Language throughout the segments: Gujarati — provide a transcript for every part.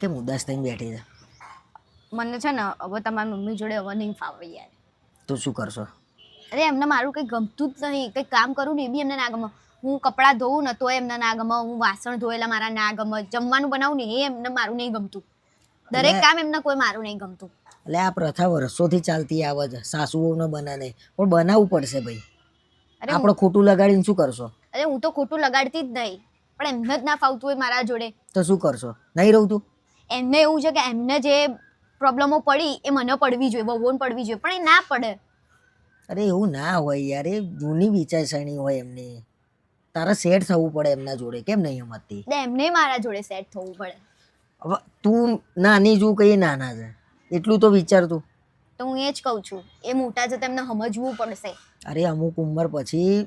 કેમ ઉદાસ થઈને બેઠી છે? મને છે ને હવે તમારી મમ્મી જોડે હવે નહીં ફાવે યાર. તો શું કરશો? અરે એમને મારું કંઈ ગમતું જ નહીં. કંઈક કામ કરું ને એ બી એમને ના ગમે. હું કપડાં ધોઉં ને તોય એમને ના ગમે. હું વાસણ ધોયેલા મારા ના ગમે. જમવાનું બનાવું ને એ એમને મારું નહીં ગમતું. દરેક કામ એમને કોઈ મારું નહીં ગમતું. એટલે આ પ્રથા વર્ષોથી ચાલતી આવે છે, સાસુઓને બનાને પણ બનાવવું પડશે ભાઈ. આપણે ખોટું લગાડીને શું કરશો? અરે હું તો ખોટું લગાડતી જ નહીં, પણ એમને જ ના ફાવતું હોય મારા જોડે. તો શું કરશો? નહીં રહું તું? એમને એવું છે કે એમને જે પ્રોબ્લેમો પડી એ મને પડવી જોઈએ, વહુને પડવી જોઈએ, પણ એ ના પડે. અરે એવું ના હોય યાર, એ જૂની વિચારસરણી હોય એમની. તારે સેટ થવું પડે એમના જોડે. કેમ નહીં સમજતી? એમને મારા જોડે સેટ થવું પડે. હવે તું નાની જો કઈ નાના છે એટલું તો વિચાર તું. તો હું એ જ કહું છું, એ મોટા છે તેમને સમજવું પડશે. અરે અમુક ઉંમર પછી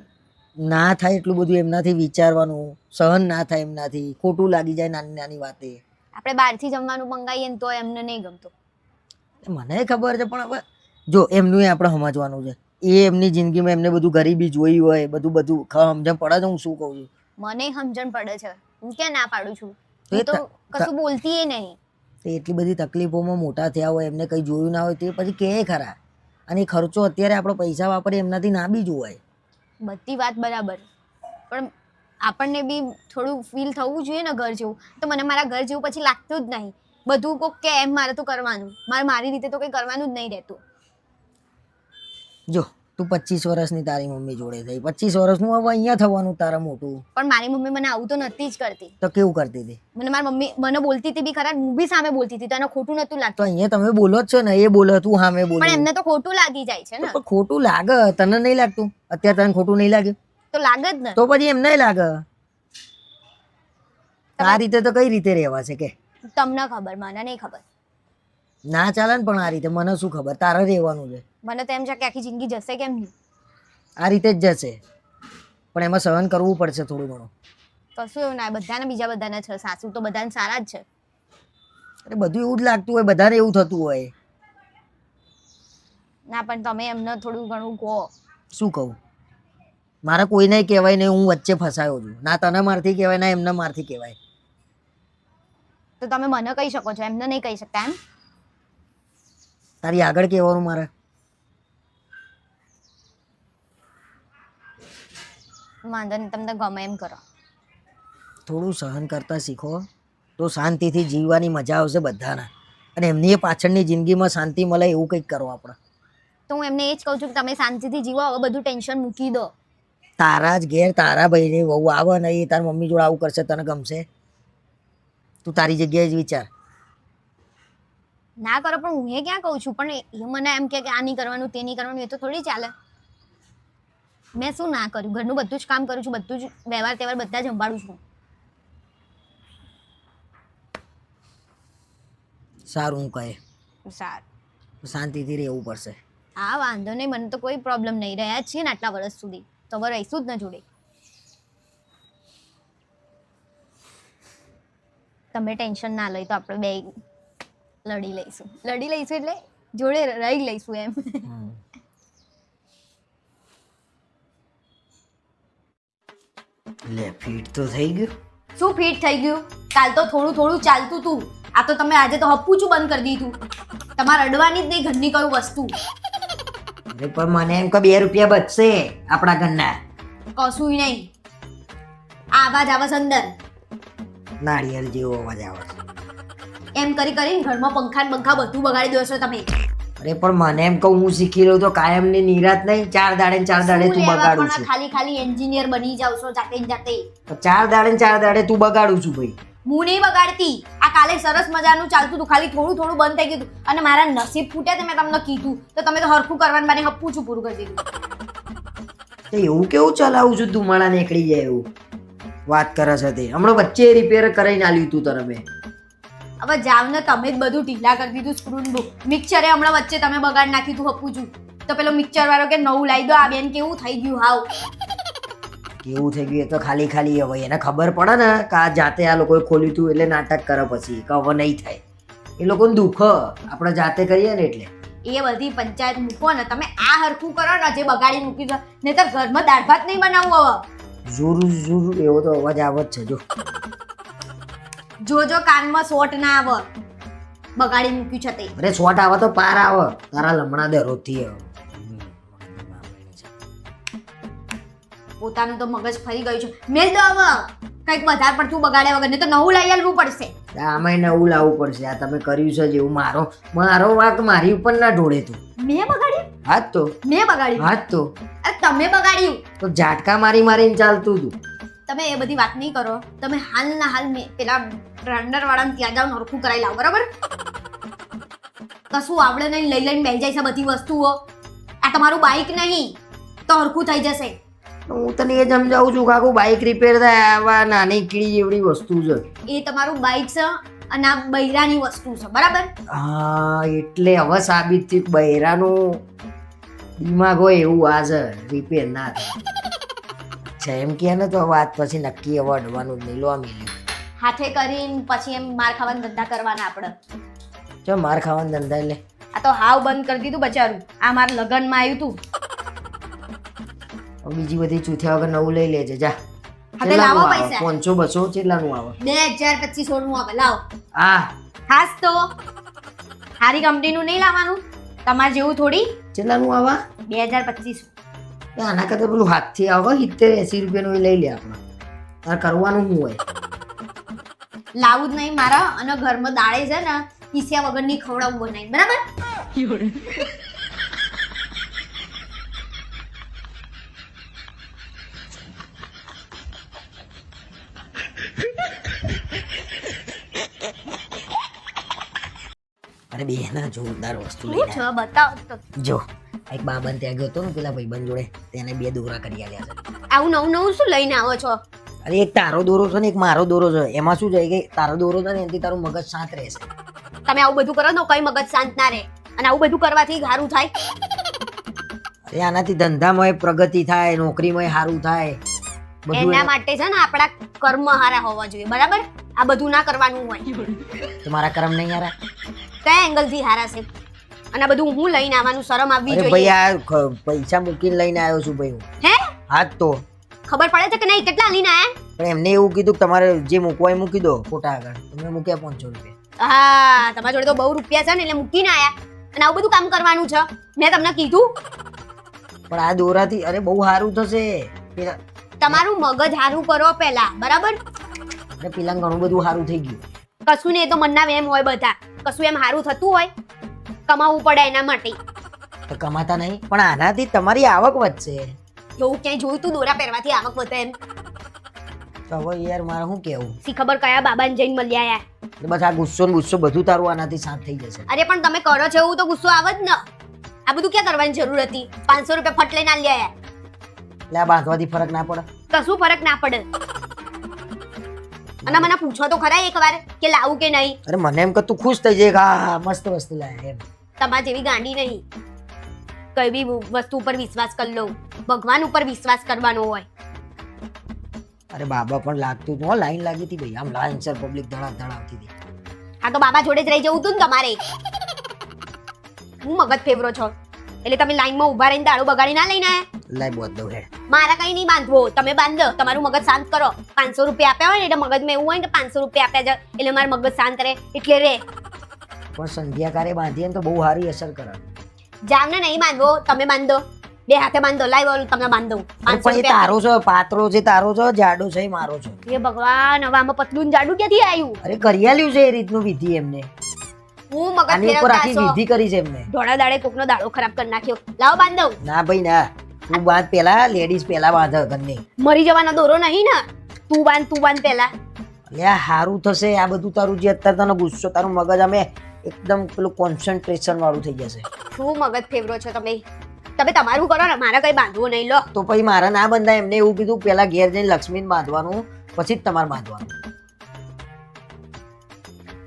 ના થાય એટલું બધું એમનાથી વિચારવાનું, સહન ના થાય એમનાથી, ખોટું લાગી જાય નાની નાની વાતે. આપણે બહારથી જમવાનું મંગાવીએ ને તો એમને નહીં ગમતું. મને ખબર છે, પણ હવે જો એમનું આપણે સમજવાનું છે. એ એમની જિંદગીમાં એમને બધું ગરીબી જોઈ હોય, બધું સમજણ પડે છે. હું શું કહું છું? મને સમજણ પડે છે, હું ક્યાં ના પાડું છું. હું તો કશું બોલતી એ નહીં. એટલી બધી તકલીફોમાં મોટા થયા હોય, એમને કંઈ જોયું ના હોય તે પછી કહે ખરા. અને એ ખર્ચો અત્યારે આપણે પૈસા વાપરીએ એમનાથી ના બી જોવાય. બધી વાત બરાબર, પણ આપણને બી થોડું ફીલ થવું જોઈએ ને ઘર જેવું. તો મને મારા ઘર જેવું પછી લાગતું જ નહીં. બધું કોક કે એમ મારે તો કરવાનું, મારી રીતે તો કંઈ કરવાનું જ નહીં રહેતું. જો તું 25 વર્ષની તારી મમ્મી જોડે થઈ, 25 વર્ષનું હવે અહીંયા થવાનું તારા મોટું. પણ મારી મમ્મી મને આવું તો નથી જ કરતી. તો કેવું કરતી હતી? મારી મમ્મી મને બોલતી હતી બી ખરા, હું બી સામે બોલતી હતી, તો એને ખોટું નતું લાગતું. તો અહીંયા તમે બોલો જ છો ને, એ બોલો તું સામે બોલો. પણ એમને તો ખોટું લાગી જાય છે ને. પણ ખોટું લાગે, તને નહીં લાગતું? અત્યારે તને ખોટું નહીં લાગ્યું? તો લાગે જ ને. તો પછી એમ નહીં લાગે. આ રીતે તો કઈ રીતે રહેવા છે કે? તમને ખબર, મને નહીં ખબર. ના ચાલે ને, પણ આ રીતે મને શું ખબર? તારે રહેવાનું છે. મને તો એમ છે કે આખી જિંદગી જશે કેમ નહીં. આ રીતે જ જશે, પણ એમાં સહન કરવું પડશે થોડું ઘણું. કશું એવું ના, બધાને બીજા બધાને છે, સાસુ તો બધાને સારા જ છે. અરે બધું એવું જ લાગતું હોય, બધાને એવું થતું હોય. ના પણ તમે એમને થોડું ઘણું કહો. શું કહું? મારે કોઈને કહેવાય નહીં, હું વચ્ચે ફસાયો છું. ના તને મારથી કહેવાય, ના એમને મારથી કહેવાય. તો તમે મને કહી શકો છો, એમને નહીં કહી શકતા એમ? તારી આગળ કહેવાનું મારે? વાંધો નહીં, તમને ગમે એમ કરો. થોડું સહન કરતા શીખો તો શાંતિથી જીવવાની મજા આવશે બધાને. અને એમની એ પાછળની જિંદગીમાં શાંતિ મળે એવું કંઈક કરો આપણે. તો હું એમને એ જ કહું છું કે તમે શાંતિથી જીવો, હવે બધું ટેન્શન મૂકી દો. તારા જ ઘેર તારા ભાઈને વહુ આવે ને એ તારી મમ્મી જોડે આવું કરશે, તને ગમશે? તું તારી જગ્યાએ જ વિચાર. ના કરો, પણ હું એ ક્યાં કહું છું, પણ એ મને એમ કે આ નહીં કરવાનું, તે નહીં કરવાનું, એ તો થોડી ચાલે. મેં શું ના કર્યું? ઘરનું બધું જ કામ કરું છું, બધું જ વ્યવહાર તહેવાર બધા જ સંભાળું છું. સારું, હું કહે સારું, શાંતિથી રહેવું પડશે. હા વાંધો નહીં, મને તો કોઈ પ્રોબ્લેમ નહીં. રહ્યા જ છીએ ને આટલા વર્ષ સુધી, તો હવે રહીશું જ ને જોડે. તમે ટેન્શન ના લઈ તો આપણે બે લડી લઈશું એટલે જોડે રહી લઈશું એમ. લે ફીટ તો થઈ ગયું. શું ફીટ થઈ ગયું? કાલ તો થોડું થોડું ચાલતું તું, આ તો તમે આજે તો હપ્પુચું બંધ કરી દીધું. તમારે અડવાની જ નહીં ઘરની કયું વસ્તુ. અરે પણ મને એમ કે 2 રૂપિયા બચશે આપણા ઘરના. કશું નહીં, આ અવાજ આવે છે અંદર. નાળિયેર જેવો અવાજ આવે છે. એમ કરી કરીને ઘરમાં પંખા બધું બગાડી દો છો તમે. અરે પણ મને એમ કહું, હું શીખી લઉં તો કાયમ ની નિરાત નહીં. 4 દાડે ને 4 દાડે તું બગાડું છું. ખાલી એન્જિનિયર બની જાવ છો જાતે ને જાતે. 4 દાડે ને 4 દાડે તું બગાડું છું ભાઈ. હું નહીં બગાડતી. આ કાલે સરસ મજાનું ચાલતું હતું, ખાલી થોડું થોડું બંધ થઈ ગયું અને મારા નસીબ ફૂટ્યા. મેં તમને કીધું તો તમે તો હરખું કરવાનું બાને હપ્પું છું પૂરું કરી દીધું. તો એવું કેવું ચલાવું છું તું? માળા નીકળી જાય એવું વાત કરે છે તે. હમણાં વચ્ચે રિપેર કરાઈને આલ્યું તું તને મેં. હવે જાવ ને, તમે જ બધું ઢીલા કરી દીધું. સ્ક્રૂન મિક્સરે હમણાં વચ્ચે તમે બગાડ નાખ્યું તું હપ્પું છું. તો પેલો મિક્સર વાળો કે નવું લાવી દો. આ બેન કેવું થઈ ગયું હાવ. કેવું થઈ ગયું એ તો ખાલી હવે એને ખબર પડે ને કે આ જાતે આ લોકોએ ખોલ્યું હતું એટલે નાટક કરે પછી કે હવે નહીં થાય. એ લોકોને દુઃખ આપણે જાતે કરીએ ને એટલે. એ બધી પંચાયત મૂકો ને તમે. આ હરખું કરો ને, જે બગાડી મૂકી દો, નહીં તો ઘરમાં દાળ ભાત નહીં બનાવવું. હવે ઝુર ઝુર એવો તો અવાજ આવે જ છે. જો જોજો કાનમાં શોટ ના આવે, બગાડી મૂક્યું છે તે. અરે શોટ આવે તો પાર આવે, તારા લમણા દરરોજથી આવે. પોતાનું તો મગજ ફરી ગયું છે. મેલ દો હવે, કંઈક વધારે પડતું બગાડ્યા વગર, નહીં તો નવું લઈ આવવું પડશે. આમાંય નવું લાવવું પડશે. આ તમે કર્યું છે જેવું મારો વાંક મારી ઉપર ના ઢોળે તું. મેં બગાડ્યું? હાથ તો મેં બગાડ્યું? હાથ તો અરે તમે બગાડ્યું. તો ઝાટકા મારીને ચાલતું તું. તમે એ બધી વાત નહીં કરો. તમે હાલના હાલ પેલા બ્રાન્ડર વાળાને ત્યાં જાવ, નરખું કરાવી લાવો, બરાબર? કશું આવડે નહીં, લઈને બેસી જાય છે બધી વસ્તુઓ. આ તમારું બાઈક નહીં તો હરખું થઈ જશે. હું તને એ સમજાવું છું કાકુ, બાઈક રિપેર થાય આવા નાની કીડી જેવડી વસ્તુ છે. એ તમારું બાઈક છે અને આ બૈરાની વસ્તુ છે, બરાબર? હા, એટલે હવે સાબિત થયું બૈરાનું દિમાગ હોય એવું આ છે, રિપેર ના થાય. એમ કે ને તો વાત પછી નક્કી હવે અડવાનું જ નહીં. લો મિલ્યું હાથે કરીને પછી એમ માર ખાવાના ધંધા કરવાના આપણે. જો માર ખાવાનો ધંધા એટલે આ તો હાવ બંધ કરી દીધું બચારું. આ મારા લગ્નમાં આવ્યું તું. બીજી બધી ચૂથ્યા વગર નવું લઈ લેજે જા. હાથે લાવો પૈસા. 500 200 કેટલાનું આવે? 2250 નું આવે, લાવો. હા ખાસ તો સારી કંપનીનું નહીં લાવવાનું, તમારે જેવું થોડી. કેટલાનું આવે? 2225. આના કરતા પેલું હાથથી આવે 70-80 રૂપિયાનું એ લઈ લે આપણે. તારે કરવાનું શું હોય? લાવું જ નહીં મારા, અને ઘરમાં દાળે છે ને પીસ્યા વગરની ખવડાવું બનાવી, બરાબર? અરે બે ના જોરદાર વસ્તુ શું લઈને છે બતાવો તો. જો એક બાબન ત્યાં ગયો હતો ને પેલા ભાઈબંધ જોડે, તેને 2 દોરા કરી આલ્યા છે. આવું નવું નવું શું લઈને આવો છો? અરે એક તારો દોરો છે ને એક મારો દોરો છે. એમાં શું છે કે તારો દોરો છે ને એનાથી તારું મગજ શાંત રહેશે. તમે આવું બધું કરો તો કઈ મગજ શાંત ના રહે, અને આવું બધું કરવાથી સારું થાય. અરે આનાથી ધંધામાં પ્રગતિ થાય, નોકરીમાં સારું થાય, બધું એના માટે છે ને આપણા કર્મ હારા હોવા જોઈએ, બરાબર? આ બધું ના કરવાનું હોય. તમારા કર્મ નહીં યાર. કયા એંગલ થી હારા છે? અને આ બધું હું લઈને આવવાનું શરમ આવવી અરે જોઈએ. ભાઈ આ પૈસા મૂકીને લઈને આવ્યો છું ભાઈ હું. હે? હાથ તો ખબર પડે છે કે નહીં કેટલા લઈને આયા? પણ એમને એવું કીધું કે તમારે જે મૂકવા એ મૂકી દો ફોટા આગળ. તમે મૂક્યા 500 રૂપિયા. હા, તમારા જોડે તો બહુ રૂપિયા છે ને એટલે મૂકીને આયા. અને આવું બધું કામ કરવાનું છે, મેં તમને કીધું. પણ આ દોરાથી અરે બહુ સારું થશે. પેલા તમારું મગજ હારું કરો પહેલા, બરાબર? અરે પેલા ઘણું બધું સારું થઈ ગયું. કશું ને એ તો મનના વેમ હોય બધા. કશું એમ હારું થતું હોય, કમાવું પડે એના માટે. તો કમાતા નહીં, પણ આનાથી તમારી આવક વધશે. એવું ક્યાંય જોયું તું દોરા પહેરવાથી આવક વધે એમ? તો હવે યાર મારે શું કેવું? સી ખબર કયા બાબાને જઈને મળ્યા યાર. એટલે બસ આ ગુસ્સો ને ગુસ્સો બધું તારું આનાથી શાંત થઈ જશે. અરે પણ તમે કરો છો એવું તો ગુસ્સો આવે જ ને. આ બધું ક્યાં કરવાની જરૂર હતી? 500 રૂપિયા ફટ લઈને આલ્યા યાર. એટલે આ બાંધવાથી ફરક ના પડે? કશું ફરક ના પડે. અને મને પૂછો તો ખરા એકવાર કે લાવું કે નહીં. અરે મને એમ કે તું ખુશ થઈ જાય કે હા મસ્ત વસ્તુ લાયા એમ. તમારા જેવી ગાંડી નહીં. કઈ બી વસ્તુ ઉપર વિશ્વાસ કરી લો. ભગવાન ઉપર વિશ્વાસ કરવાનો હોય. અરે બાબા પણ લાગતું હતું, લાઈન લાગી હતી ભાઈ. આમ લાઈન સર પબ્લિક ધડાવતી હતી. હા તો બાબા જોડે જ રહી જવું તું ને તમારે. હું મગજ ફેવરો છો એટલે તમે લાઈનમાં ઊભા રહીને દાડો બગાડી ના લઈને આયા. લાઈ બોત દઉં હેડ. મારા કઈ નહીં બાંધવો, તમે બાંધો. તમારું મગજ શાંત કરો. 500 રૂપિયા આપ્યા હોય ને એટલે મગજમાં એવું હોય ને 500 રૂપિયા આપ્યા છે એટલે મારું મગજ શાંત રહે એટલે રે. પણ સંધ્યાકારે બાંધીએ ને તો બહુ સારી અસર કરે. જામને નહીં બાંધવો, તમે બાંધો. 2 હાથે બાંધો. લાઈ બોલ તમને બાંધો. 500 પણ એ રૂપિયા. તારો છે, પાતળો છે તારો છે, જાડો છે એ મારો છે. એ ભગવાન, હવે આમાં પતલું ને જાડું ક્યાંથી આવ્યું? અરે કરી આલ્યું છે એ રીતનું વિધિ એમને. હું મગજ આની ઉપર ફેરવતા આખી છો. વિધિ કરી છે એમને. ધોળા દાડે કોકનો દાડો ખરાબ કરી નાખ્યો. લાવો બાંધો. ના ભાઈ ના, તું બાંધ પેલા. લેડીઝ પેલા બાંધે ઘરની. મરી જવાનો દોરો નહીં ને. તું બાંધ પેલા. એટલે આ સારું થશે. આ બધું તારું જે અત્યારે તને ગુસ્સો, તારું મગજ અમે એકદમ પેલું કોન્સન્ટ્રેશન વાળું થઈ જશે. શું મગજ ફેવરો છો તમે? તમે તમારું કરો ને, મારે કઈ બાંધવું નહીં. લો તો પછી મારા ના બંધાય. એમને એવું કીધું પેલા ઘેર જઈને લક્ષ્મીને બાંધવાનું, પછી જ તમારે બાંધવાનું.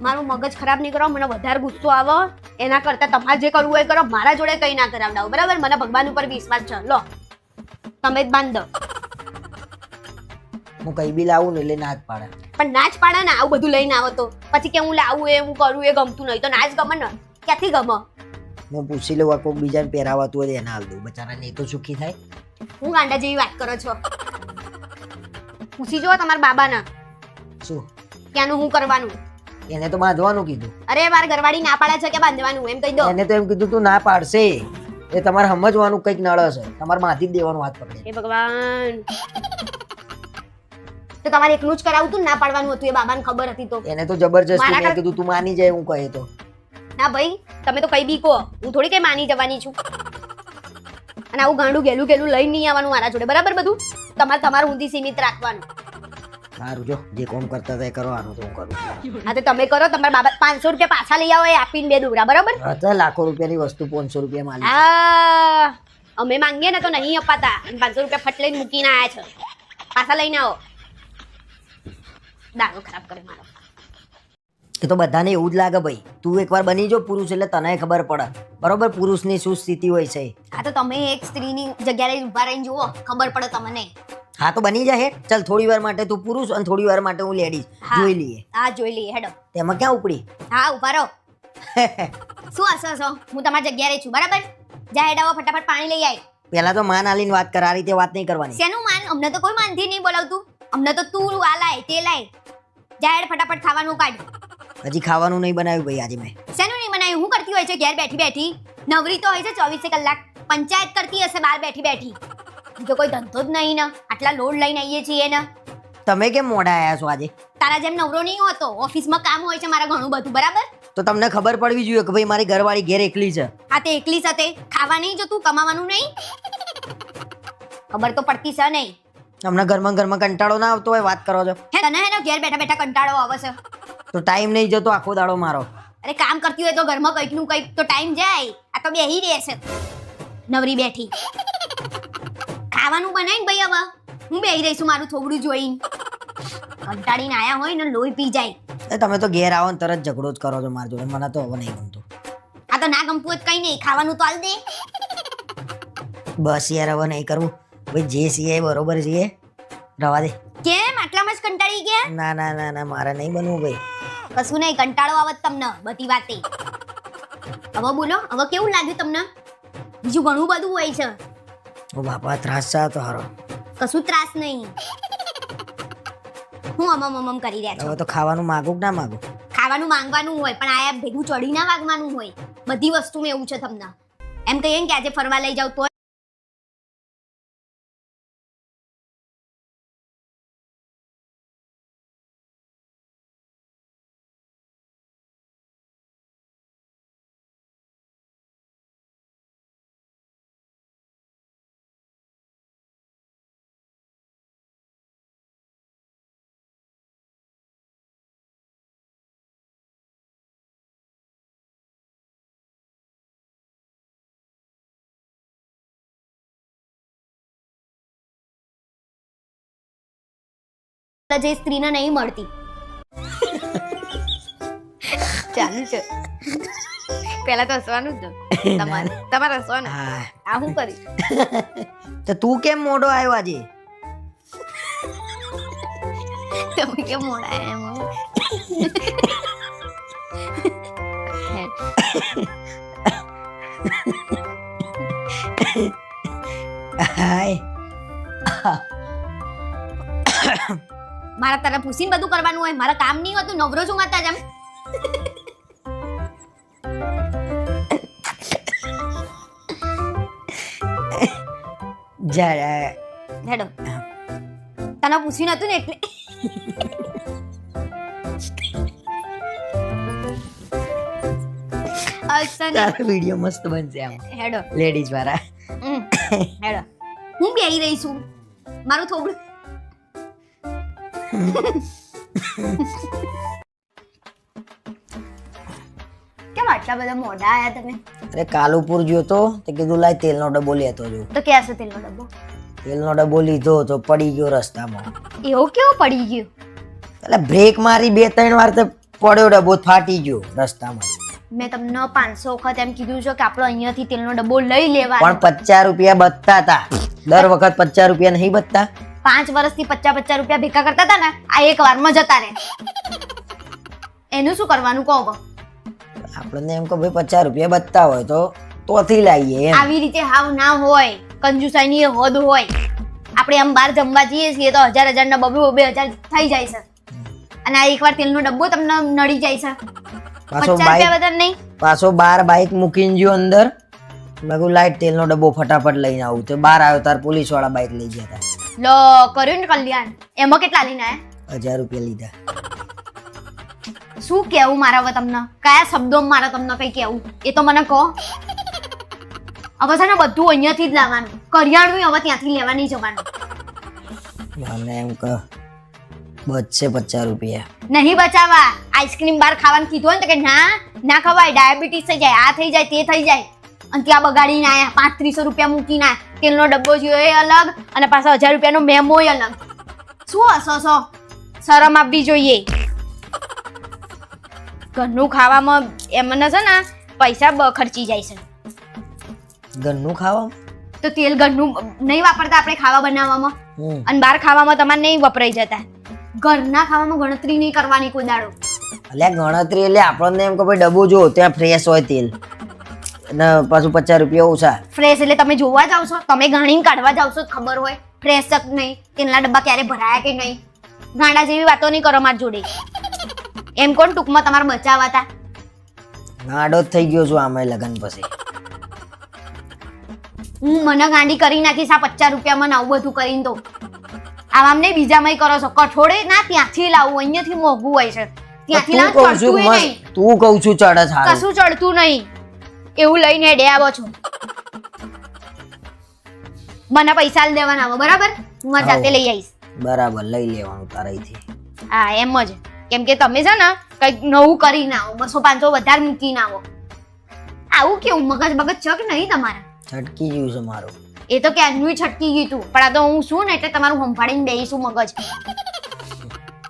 મારું મગજ ખરાબ નહીં કરો. મને વધારે ગુસ્સો આવે એના કરતા તમારે જે કરવું હોય એ કરો. મારા જોડે કઈ ના કરાવડાવો, બરાબર? મને ભગવાન ઉપર વિશ્વાસ છે. લો તમે જ બાંધો. હું કઈ બી લાવું ને એટલે ના જ પાડે. પણ ના જ પાડે ને. આવું બધું લઈને આવો તો પછી કે હું લાવું એ હું કરું એ ગમતું નહીં તો ના જ ગમે ને. ક્યાંથી ગમે? હું પૂછી લઉં આ કોઈક બીજાને પહેરાવાતું હોય એને હાલ દઉં. બચારાને એ તો સુખી થાય. હું ગાંડા જેવી વાત કરો છો? પૂછી જો તમારા બાબાના. શું ત્યાંનું હું કરવાનું? એને તો બાંધવાનું કીધું. અરે મારા ઘરવાળી ના પાડે છે કે બાંધવાનું, એમ કહી દો. એને તો એમ કીધું તું ના પાડશે, એ તમારે સમજવાનું કંઈક નળ છે, તમારે માથી જ દેવાનું હાથ પકડે. હે ભગવાન, તો તમારે એકલું જ કરાવતું ને, ના પાડવાનું હતું, એ બાબાને ખબર હતી તો. એને તો જબરજસ્તી મારા મેં કીધું તું માની જાય હું કહે તો. ના ભાઈ, તમે તો કઈ બી કહો, હું થોડી કઈ માની જવાની છું. અને આવું ગાંડું ગેલું ગેલું લઈ નહીં આવવાનું મારા જોડે, બરાબર? બધું તમારું ઊંધી સીમિત રાખવાનું. સારું, જો જે કોમ કરતા હતા એ કરવાનું તો હું કરું. હા તો તમે કરો, તમારા બાબા 500 રૂપિયા પાછા લઈ આવો, એ આપીને બે દોરા, બરાબર? હતા લાખો રૂપિયાની વસ્તુ 500 રૂપિયા માલી. આ અમે માંગીએ ને તો નહીં અપાતા, અને 500 રૂપિયા ફટ લઈને મૂકીને આયા છે. પાછા લઈને આવો. દારૂ ખરાબ કરે મારો. એ તો બધાને એવું જ લાગે ભાઈ. તું એકવાર બની જો પુરુષ એટલે તને ખબર પડે, બરોબર? પુરુષની શું સ્થિતિ હોય છે. હા તો તમે એક સ્ત્રીની જગ્યાએ ઊભા રહીને જુઓ, ખબર પડે તમને. હા તો બની જા હેડ. ચાલ થોડી વાર માટે તું પુરુષ અને થોડી વાર માટે હું લેડીઝ, જોઈ લઈએ. હા જોઈ લઈએ, હેડો. તેમાં ક્યાં ઉપડી? હા ઊભા રહો. શું હસો? હું તમારી જગ્યાએ છું, બરાબર? જા હેડાવો, ફટાફટ પાણી લઈ આય. પેલા તો માન આલીને વાત કર, આ રીતે વાત નહીં કરવાની. શેનું માન? અમને તો કોઈ માનથી નહીં બોલાવતું. અમને તો તું આ લાય તે લાય. જા હેડ, ફટાફટ ખાવાનું કાઢ. હજી ખાવાનું નહીં બનાવ્યું ભાઈ આજે મેં. શેનું નહીં બનાવ્યું? હું કરતી હોય છે ઘેર બેઠી બેઠી? નવરી તો હોય છે 24 કલાક, પંચાયત કરતી હશે બહાર બેઠી બેઠી. બીજો કોઈ ધંધો જ નહીં ને, આટલા લોડ લઈને આવીએ છીએ ને. તમે કેમ મોડા આવ્યા છો આજે? તારા જેમ નવરો નહીં હોતો, ઓફિસમાં કામ હોય છે મારા ઘણું બધું, બરાબર? તો તમને ખબર પડવી જોઈએ કે ભાઈ મારી ઘરવાળી ઘેર એકલી છે. આ તે એકલી સાથે ખાવા નહીં જતું, કમાવાનું નહીં? ખબર તો પડતી છે નહીં. તમને ઘરમાં કંટાળો ના આવતો હોય વાત કરો છો? હે તને હે ને ઘેર બેઠા બેઠા કંટાળો આવે છે. તો ટાઈમ નહીં જતો આખો દાડો મારો. અરે કામ કરતી હોય તો ઘરમાં કંઈક નું કંઈક તો ટાઈમ જાય. આ તો બેહી રહેશે નવરી બેઠી. ખાવાનું બનાવીને ભાઈ હવે હું બેહી રહીશું મારું થોબડું જોઈને. કંટાળીને આયા હોય ને લોહી પી જાય. તમે તો ઘેર આવો ને તરત ઝઘડો જ કરો છો મારી જોડે, મને તો હવે નહીં ગમતું. આ તો ના ગમતું હોય કઈ નહીં, ખાવાનું તો હાલ દે. બસ યાર હવે નહીં કરવું ભાઈ, જે છીએ બરોબર છીએ, રવા દે. કેમ આટલામાં જ કંટાળી ગયા? ના ના ના ના, મારે નહીં બનવું ભાઈ. કશું નહીં, કંટાળો આવત તમને બધી વાતે. હવે બોલો, હવે કેવું લાગ્યું તમને? બીજું ઘણું બધું હોય છે. ઓ બાપા, ત્રાસ છે તો હારો. કશું ત્રાસ નહીં. હું અમમ કરી રહ્યા છો. હવે તો ખાવાનું માગું કે ના માગું? ખાવાનું માંગવાનું હોય પણ આયા ભેગું ચડી ના વાગવાનું હોય. બધી વસ્તુમાં એવું છે તમને. એમ કહીએ ને કે આજે ફરવા લઈ જાવ તો જે સ્ત્રીને નહીં મળતી. ચાલુ છે. પેલા તો હસવાનું જ ને. તમારે હસવાનું. આ હું કરી? તો તું કેમ મોડો આવ્યો આજે? તમે કેમ મોડા એમ? મારા તારા પૂછીને બધું કરવાનું હોય, મારા કામ નહીં હોતું, નવરો છું માતા જેમ. હેડો, તને પૂછ્યું નતું ને એટલે. તારો વિડિયો મસ્ત બનશે આમ. હેડો લેડીઝ વાળા. હેડો, હું બેહી રહી છું મારું થોડું. કેમ આટલા બધા મોઢા આયા તમે? અરે કાલુપુર ગયો તો તે કીધું લાય તેલનો ડબ્બો લેતો જો. તો ક્યાં છે તેલનો ડબ્બો? તેલનો ડબ્બો લીધો તો પડી ગયો રસ્તામાં. એવો કેવો પડી ગયો? એટલે બ્રેક મારી 2-3 વાર તો પડ્યો, ડબ્બો ફાટી ગયો રસ્તામાં. મેં તમને 500 વખત એમ કીધું છે કે આપણે અહીંયાથી તેલનો ડબ્બો લઈ લેવાનો. પણ 50 રૂપિયા બચતા હતા. દર વખત 50 રૂપિયા નહીં બચતા? 5 વર્ષથી 50 રૂપિયા ભેગા કરતા હતા ને, આ એક વારમાં જતા રહે. એનું શું કરવાનું કહો? આપણને એમ કે ભાઈ 50 રૂપિયા બચતા હોય તો તોથી લાવીએ. આવી રીતે હાવ ના હોય, કંજુસાઈની હદ હોય. આપણે આમ બહાર જમવા જઈએ છીએ તો 1000 ના 2,000 થઈ જાય છે. અને આ એકવાર તેલનો ડબ્બો તમને નડી જાય છે. પાછો 50 રૂપિયા વધારે નહીં. પાછો બાર બાઇક મૂકીને ગયો અંદર. મેં કહ્યું લાઈટ તેલનો ડબ્બો ફટાફટ લઈને આવું તો બહાર આવ્યો તાર પોલીસ વાળા બાઇક લઈ ગયા હતા. લો કર્યું ને કલ્યાણ. એમાં કેટલા લઈને આયા? 1000 રૂપિયા લીધા. શું કેવું મારે હવે તમને? કયા શબ્દોમાં મારે તમને કઈ કેવું એ તો મને કહો. હવે છે ને બધું અહીંયાથી જ લાવવાનું. કરિયાણું હવે ત્યાંથી લેવા નહીં જવાનું. મને એમ કે બચશે 50 રૂપિયા. નહીં બચાવવા. આઈસ્ક્રીમ બાર ખાવાનું કીધું હોય ને તો કે ના ખવાય, ડાયાબિટીસ થઈ જાય, આ થઈ જાય, તે થઈ જાય. અને ત્યાં બગાડીને આયા 3500 રૂપિયા મૂકીને આયા. તેલનો ડબ્બો જોયો એ અલગ અને પાછો 1000 રૂપિયાનો મેમો અલગ. શું હસો શરમ આપવી જોઈએ. ઘરનું ખાવામાં એમને છે ને પૈસા ખર્ચી જાય છે. ઘરનું ખાવા તો તેલ ઘરનું નહીં વાપરતા આપણે ખાવા બનાવવામાં, અને બહાર ખાવામાં તમારે નહીં વપરાઈ જતા. ઘરના ખાવામાં ગણતરી નહીં કરવાની કોઈ દાડો. એટલે ગણતરી એટલે આપણને એમ કે ભાઈ ડબ્બો જો ત્યાં ફ્રેશ હોય તેલ અને પાછું 50 રૂપિયા ઓછા. ફ્રેશ એટલે તમે જોવા જાવ છો, તમે ગાણીને કાઢવા જાવ છો, ખબર હોય ફ્રેશ જ નહીં, તેલના ડબ્બા ક્યારે ભરાયા કે નહીં. ગાંડા જેવી વાતો નહીં કરો મારી જોડે. એમ કોણ ટૂંકમાં તમારે બચાવતા? ગાંડો જ થઈ ગયો છું આમે લગન પછી. હું મને ગાંડી કરી નાખીશ આ 50 રૂપિયામાં આવું બધું કરીને. તો આમ નહીં બીજામાં કરો છો. કઠોળે ના ત્યાંથી લાવું, અહીંયાથી મોંઘું હોય છે. ત્યાંથી લાવ ચડતું નહીં. તું કહું છું ચડે છે, કશું ચડતું નહીં. એવું લઈને હેડે આવો છો. મને પૈસા જ દેવાના આવો, બરાબર? હું મારી જાતે લઈ આવીશ. બરાબર લઈ લેવાનું તારાથી. હા એમ જ. કેમ કે તમે છે ને કઈક નવું કરીને આવો, 200-500 વધારે મૂકીને આવો. આવું કેવું મગજ બગજ ચક નહીં તમારા? છટકી ગયું છે મારું. એ તો ક્યાંનું છટકી ગયું તું, પણ આ તો હું શું ને એટલે તમારું સંભાળીને બેહીશું મગજ.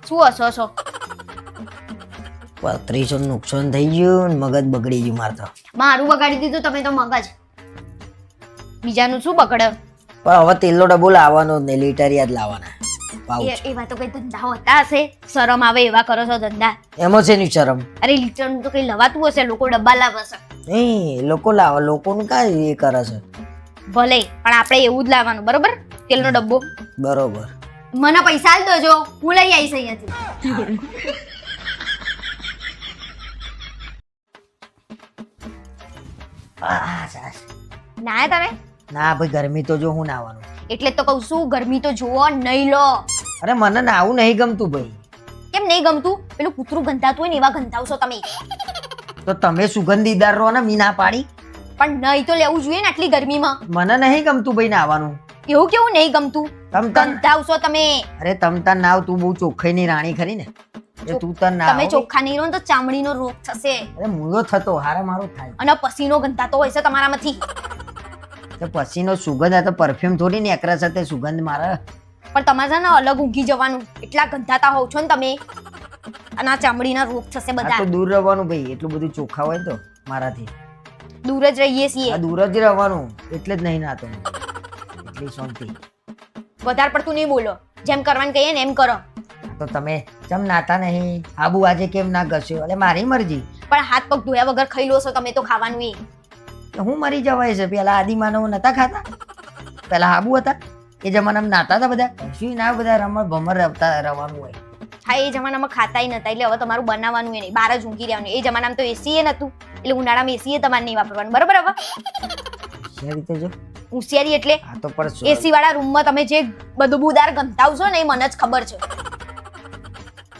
શું હસો છો? 3500 નુકસાન થઈ ગયું ને મગજ બગડી ગયું મારે તો. મારું બગાડી દીધું તમે તો મગજ. બીજાનું શું બગડે? પણ હવે તેલનો ડબ્બો લાવવાનો જ નહીં, લીટરિયા જ લાવવાના. એવા તો કઈ ધંધા હોતા હશે? શરમ આવે એવા કરો છો ધંધા? એમાં છે ની શરમ? અરે લીટરનું તો કઈ લવાતું હશે, લોકો ડબ્બા લાવે છે. એ લોકો લાવે, લોકોનું કાંઈ એ કરે છે. ભલે, પણ આપણે એવું જ લાવવાનું, બરોબર? તેલનો ડબ્બો બરોબર. મને પૈસા જ દોજો, હું લઈ આવીશ અહીંયાથી. ના તમે ના ભાઈ ગરમી તો જો હું નાવાનું. એટલે તો કહું છું ગરમી તો જુઓ નહીં લો. અરે મને નાવું નહીં ગમતું ભાઈ. કેમ નહીં ગમતું? પેલું કૂતરું ગંધાતું હોય ને એવા ગંધાવશો તમે. તો તમે સુગંધીદાર રહો ને, મી ના પાડી. પણ નહીં તો લેવું જોઈએ ને આટલી ગરમીમાં. મને નહીં ગમતું ભાઈ નાવાનું. એવું કેવું નહીં ગમતું? તમ ગંધાવશો તમે. અરે તમ તાર નાવ, તું બહુ ચોખ્ખાઈ ની રાણી ખરી ને. તું તાર નાવ. તમે ચોખ્ખા નહીં રહો ને તો ચામડીનો રોગ થશે. અરે મૂળો થતો હારે મારો થાય. અને પસીનો ગંધાતો હોય છે તમારામાંથી. તો પછીનો સુગંધ આ તો પરફ્યુમ થોડી ને એકરા સાથે સુગંધ મારે. પણ તમારે છે ને અલગ ઊંઘી જવાનું. એટલા ગંધાતા હોવ છો ને તમે. અને આ ચામડીના રોગ થશે બધા. તો દૂર રહેવાનું ભાઈ, એટલું બધું ચોખ્ખા હોય તો મારાથી. દૂર જ રહીએ છીએ. આ દૂર જ રહેવાનું, એટલે જ નહીં નાતો. એટલી શાંતિ. વધારે પડતું નહીં બોલો. જેમ કરવાનું કહીએ ને એમ કરો. તો તમે ચમ નાતા નહીં? આબુ આજે કેમ ના ઘસ્યો? એટલે મારી મરજી. પણ હાથ પગ ધોયા વગર ખાઈ લો છો તમે તો ખાવાનું એ. હું મરી જવાય છે. પેલા આદિમાનવ નતા ખાતા? પેલા આબુ હતા એ જમાનામાં નાતા હતા બધા. શું ના બધા રમણ ભમર રવાનું હોય. હા એ જમાનામાં ખાતા નતા, એટલે હવે તમારું બનાવવાનું એ નહીં, બહાર જ ઊંઘી રહેવાનું. એ જમાનામાં તો એસી એ નતું, એટલે ઉનાળામાં એસી એ તમારે નહીં વાપરવાનું, બરાબર? હવે શેર રીતે જો હોશિયારી એટલે આ તો પર એસી વાળા રૂમમાં તમે જે બધું બુદાર ગંધાવશો ને એ મને જ ખબર છે.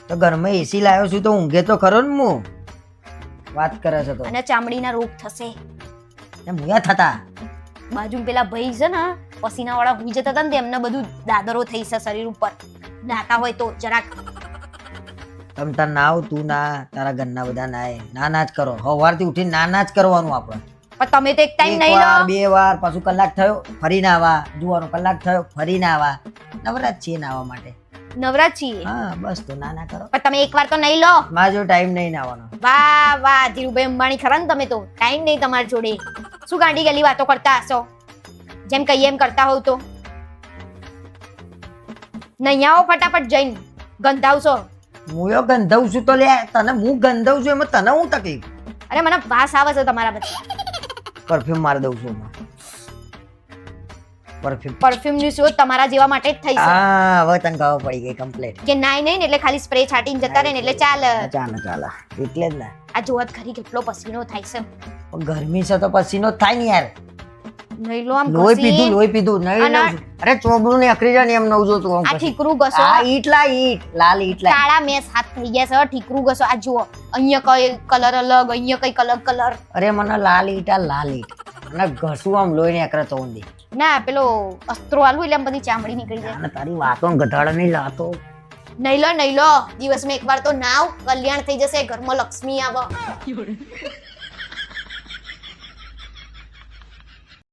તો ઘરમાં એસી લાવ્યો છું તો ઊંઘે તો ખરો ને. હું વાત કરે છે તો. અને ચામડીના રોગ થશે. મુયા થતા બાજુ પેલા ભાઈ છે ને પસીના વાળા હુઈ જતા હતા ને એમને બધું દાદરો થઈ છે શરીર ઉપર. નાતા હોય તો જરાક. તમ તાર નાવ, તું ના, તારા ઘરના બધા નાય. ના જ કરો. સવારથી ઉઠીને ના જ કરવાનું આપણે. પણ તમે તો એક ટાઈમ નહીં લો. 2 વાર પાછું કલાક થયો ફરી નાવા જોવાનું, કલાક થયો ફરી નાવા. નવરાત છીએ નાવા માટે. નવરાત છીએ. હા બસ તો ના કરો. પણ તમે એકવાર તો નહીં લો. મારો જો ટાઈમ નહીં નાવાનો. વાહ વાહ ધીરુભાઈ અંબાણી ખરા ને તમે તો. ટાઈમ નહીં તમારી જોડે. શું ગાંડી ગલી વાતો કરતા હશો? જેમ કહીએ એમ કરતા હોવ તો નહીં આવો ફટાફટ જઈને ગંધાવશો. હું યો ગંધાવું છું તો લે તને હું ગંધાવું છું એમાં તને હું તકલીફ? અરે મને વાસ આવે છે તમારા બધા. પરફ્યુમ મારી દઉં છું. પરફ્યુમ પરફ્યુમ ની શોધ તમારા જેવા માટે જ થઈ છે હા હવે તને ખબર પડી ગઈ કમ્પ્લીટ. કે નાઈ નહીં ને એટલે ખાલી સ્પ્રે છાટીને જતા રહે ને એટલે ચાલે. ચાલે એટલે જ ને. આ જોત ખરી કેટલો પસીનો થાય છે. પણ ગરમી છે તો પસીનો જ થાય ને યાર. નહીં લો આમ લોહી ઘસી. પીધું નહીં અરે ચોબડું ને અકરી જાય ને એમ નવ જોતું આમ આ ઘસી. ઠીકરું ઘસો આ ઈટ લાલ ઈટ લા. કાળા મેસ હાથ થઈ ગયા છે ઠીકરું ઘસો આ જુઓ અહીંયા કઈ કલર અલગ અહીંયા કઈ કલર અરે મને લાલ ઈટ અને ઘસું આમ લોહી ને અકરે તો ઊંધી. ના પેલો અસ્ત્રો આલું એટલે આમ બધી ચામડી નીકળી જાય. અને તારી વાતો ગધાડા નહીં લાતો. નહીં લો દિવસમાં એકવાર તો નાવ કલ્યાણ થઈ જશે ઘરમાં લક્ષ્મી આવે.